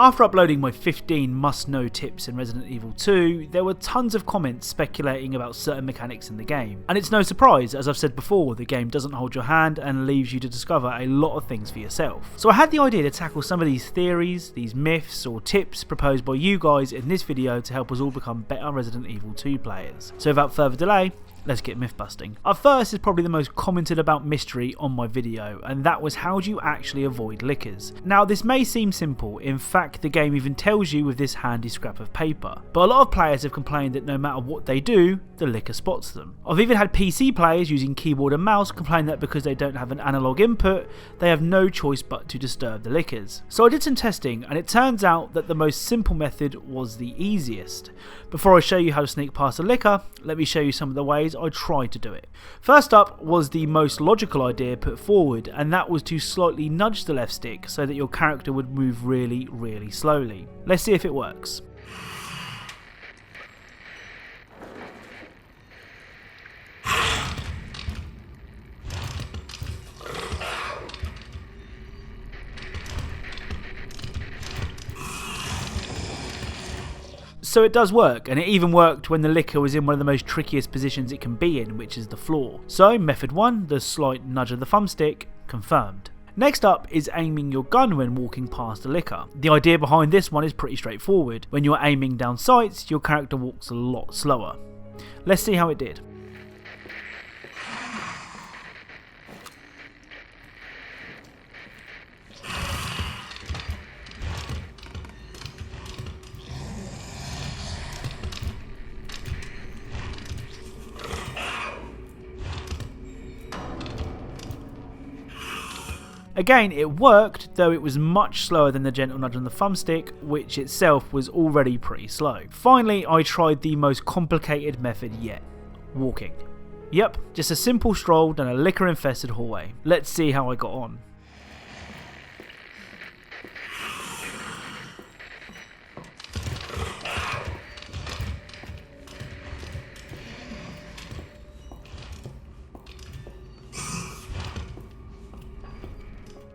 After uploading my 15 must-know tips in Resident Evil 2, there were tons of comments speculating about certain mechanics in the game. And it's no surprise, as I've said before, the game doesn't hold your hand and leaves you to discover a lot of things for yourself. So I had the idea to tackle some of these theories, these myths or tips proposed by you guys in this video to help us all become better Resident Evil 2 players. So without further delay, let's get myth busting. Our first is probably the most commented about mystery on my video, and that was how do you actually avoid lickers. Now this may seem simple, in fact the game even tells you with this handy scrap of paper, but a lot of players have complained that no matter what they do, the licker spots them. I've even had PC players using keyboard and mouse complain that because they don't have an analog input, they have no choice but to disturb the lickers. So I did some testing and it turns out that the most simple method was the easiest. Before I show you how to sneak past a licker, let me show you some of the ways I tried to do it. First up was the most logical idea put forward, and that was to slightly nudge the left stick so that your character would move really slowly. Let's see if it works. So it does work, and it even worked when the licker was in one of the most trickiest positions it can be in, which is the floor. So method 1, the slight nudge of the thumbstick, confirmed. Next up is aiming your gun when walking past the licker. The idea behind this one is pretty straightforward. When you're aiming down sights, your character walks a lot slower. Let's see how it did. Again, it worked, though it was much slower than the gentle nudge on the thumbstick, which itself was already pretty slow. Finally, I tried the most complicated method yet, walking. Yep, just a simple stroll down a licker-infested hallway. Let's see how I got on.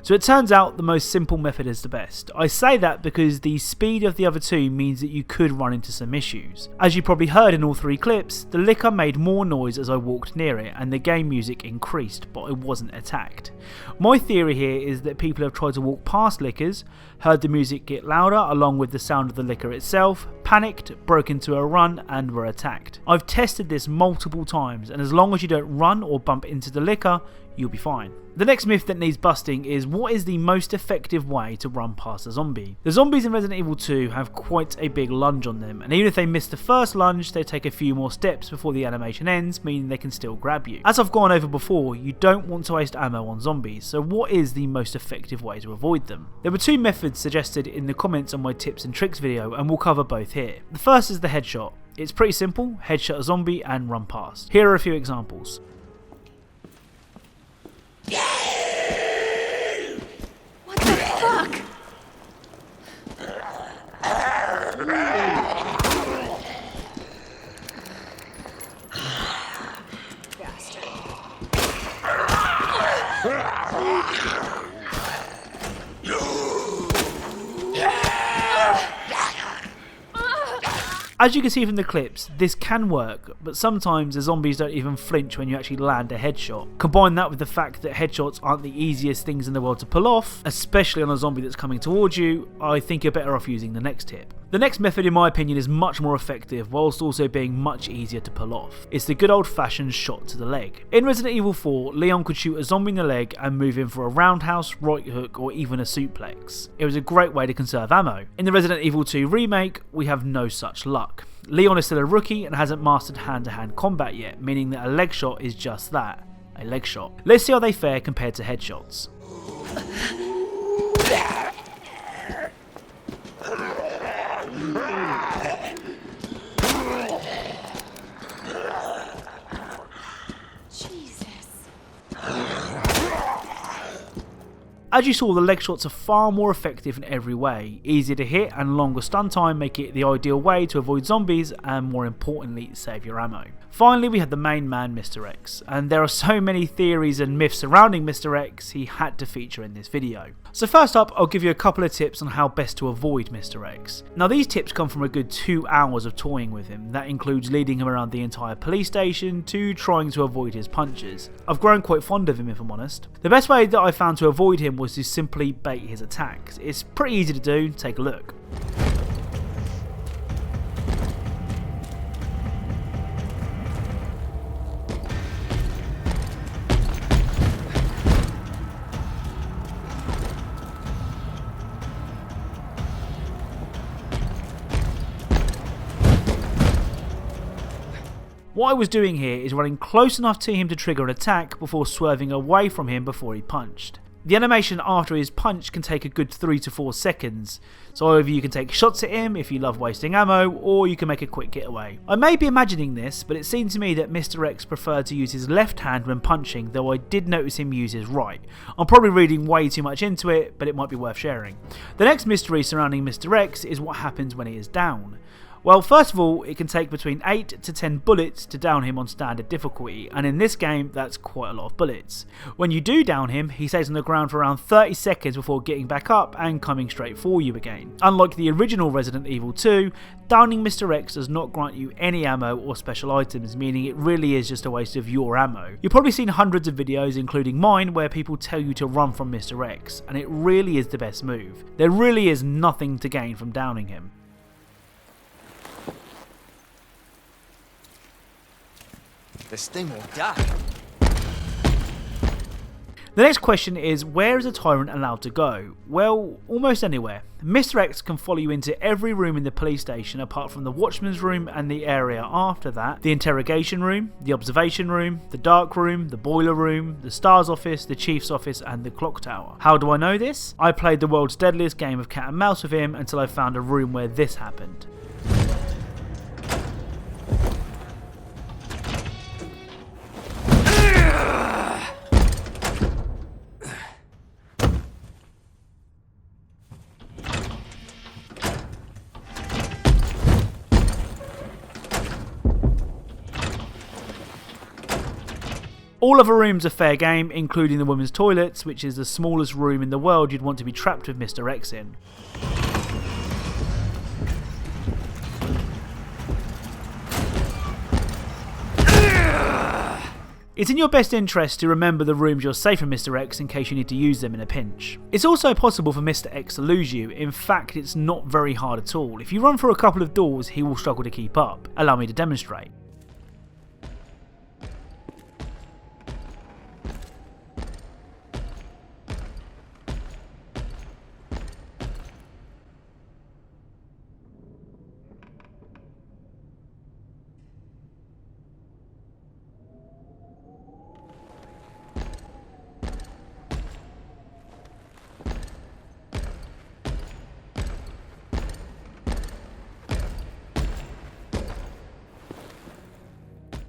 So it turns out the most simple method is the best. I say that because the speed of the other two means that you could run into some issues. As you probably heard in all three clips, the licker made more noise as I walked near it and the game music increased, but I wasn't attacked. My theory here is that people have tried to walk past lickers, heard the music get louder along with the sound of the licker itself, panicked, broke into a run and were attacked. I've tested this multiple times, and as long as you don't run or bump into the licker, you'll be fine. The next myth that needs busting is what is the most effective way to run past a zombie. The zombies in Resident Evil 2 have quite a big lunge on them, and even if they miss the first lunge, they take a few more steps before the animation ends, meaning they can still grab you. As I've gone over before, you don't want to waste ammo on zombies, so what is the most effective way to avoid them? There were two methods suggested in the comments on my tips and tricks video, and we'll cover both here. The first is the headshot. It's pretty simple, headshot a zombie and run past. Here are a few examples. What the fuck? Bastard. As you can see from the clips, this can work, but sometimes the zombies don't even flinch when you actually land a headshot. Combine that with the fact that headshots aren't the easiest things in the world to pull off, especially on a zombie that's coming towards you, I think you're better off using the next tip. The next method in my opinion is much more effective whilst also being much easier to pull off. It's the good old fashioned shot to the leg. In Resident Evil 4, Leon could shoot a zombie in the leg and move in for a roundhouse, right hook or even a suplex. It was a great way to conserve ammo. In the Resident Evil 2 remake, we have no such luck. Leon is still a rookie and hasn't mastered hand-to-hand combat yet, meaning that a leg shot is just that, a leg shot. Let's see how they fare compared to headshots. As you saw, the leg shots are far more effective in every way. Easier to hit and longer stun time make it the ideal way to avoid zombies and, more importantly, save your ammo. Finally, we had the main man, Mr. X, and there are so many theories and myths surrounding Mr. X, he had to feature in this video. So first up, I'll give you a couple of tips on how best to avoid Mr. X. Now these tips come from a good 2 hours of toying with him. That includes leading him around the entire police station to trying to avoid his punches. I've grown quite fond of him, if I'm honest. The best way that I found to avoid him was to simply bait his attacks. It's pretty easy to do, take a look. What I was doing here is running close enough to him to trigger an attack before swerving away from him before he punched. The animation after his punch can take a good 3 to 4 seconds, so either you can take shots at him if you love wasting ammo, or you can make a quick getaway. I may be imagining this, but it seemed to me that Mr. X preferred to use his left hand when punching, though I did notice him use his right. I'm probably reading way too much into it, but it might be worth sharing. The next mystery surrounding Mr. X is what happens when he is down. Well, first of all, it can take between 8 to 10 bullets to down him on standard difficulty, and in this game, that's quite a lot of bullets. When you do down him, he stays on the ground for around 30 seconds before getting back up and coming straight for you again. Unlike the original Resident Evil 2, downing Mr. X does not grant you any ammo or special items, meaning it really is just a waste of your ammo. You've probably seen hundreds of videos, including mine, where people tell you to run from Mr. X, and it really is the best move. There really is nothing to gain from downing him. This thing will die. The next question is, where is a tyrant allowed to go? Well, almost anywhere. Mr. X can follow you into every room in the police station apart from the watchman's room and the area after that, the interrogation room, the observation room, the dark room, the boiler room, the STARS office, the chief's office and the clock tower. How do I know this? I played the world's deadliest game of cat and mouse with him until I found a room where this happened. All other rooms are fair game, including the women's toilets, which is the smallest room in the world you'd want to be trapped with Mr. X in. It's in your best interest to remember the rooms you're safe from Mr. X in case you need to use them in a pinch. It's also possible for Mr. X to lose you. In fact, it's not very hard at all. If you run through a couple of doors, he will struggle to keep up. Allow me to demonstrate.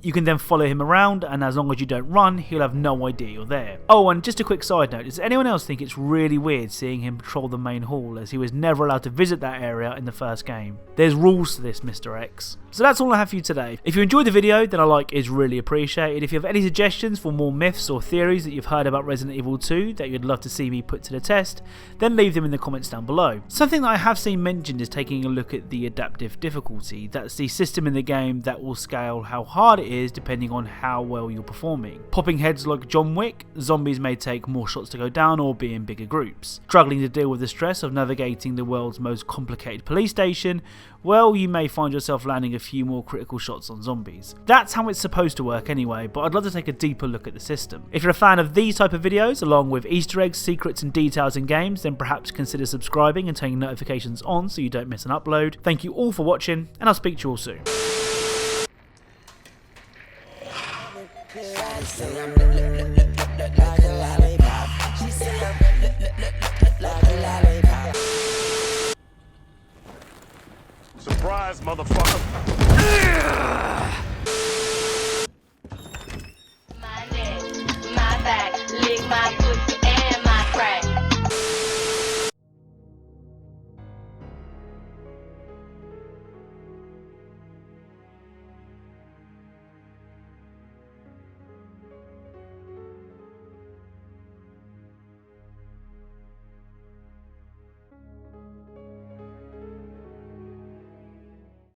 You can then follow him around, and as long as you don't run, he'll have no idea you're there. Oh, and just a quick side note, does anyone else think it's really weird seeing him patrol the main hall, as he was never allowed to visit that area in the first game? There's rules to this, Mr. X. So that's all I have for you today. If you enjoyed the video, then a like is really appreciated. If you have any suggestions for more myths or theories that you've heard about Resident Evil 2 that you'd love to see me put to the test, then leave them in the comments down below. Something that I have seen mentioned is taking a look at the adaptive difficulty. That's the system in the game that will scale how hard it is depending on how well you're performing. Popping heads like John Wick, zombies may take more shots to go down or be in bigger groups. Struggling to deal with the stress of navigating the world's most complicated police station, well, you may find yourself landing a few more critical shots on zombies. That's how it's supposed to work anyway, but I'd love to take a deeper look at the system. If you're a fan of these type of videos, along with Easter eggs, secrets and details in games, then perhaps consider subscribing and turning notifications on so you don't miss an upload. Thank you all for watching, and I'll speak to you all soon. Surprise, motherfucker.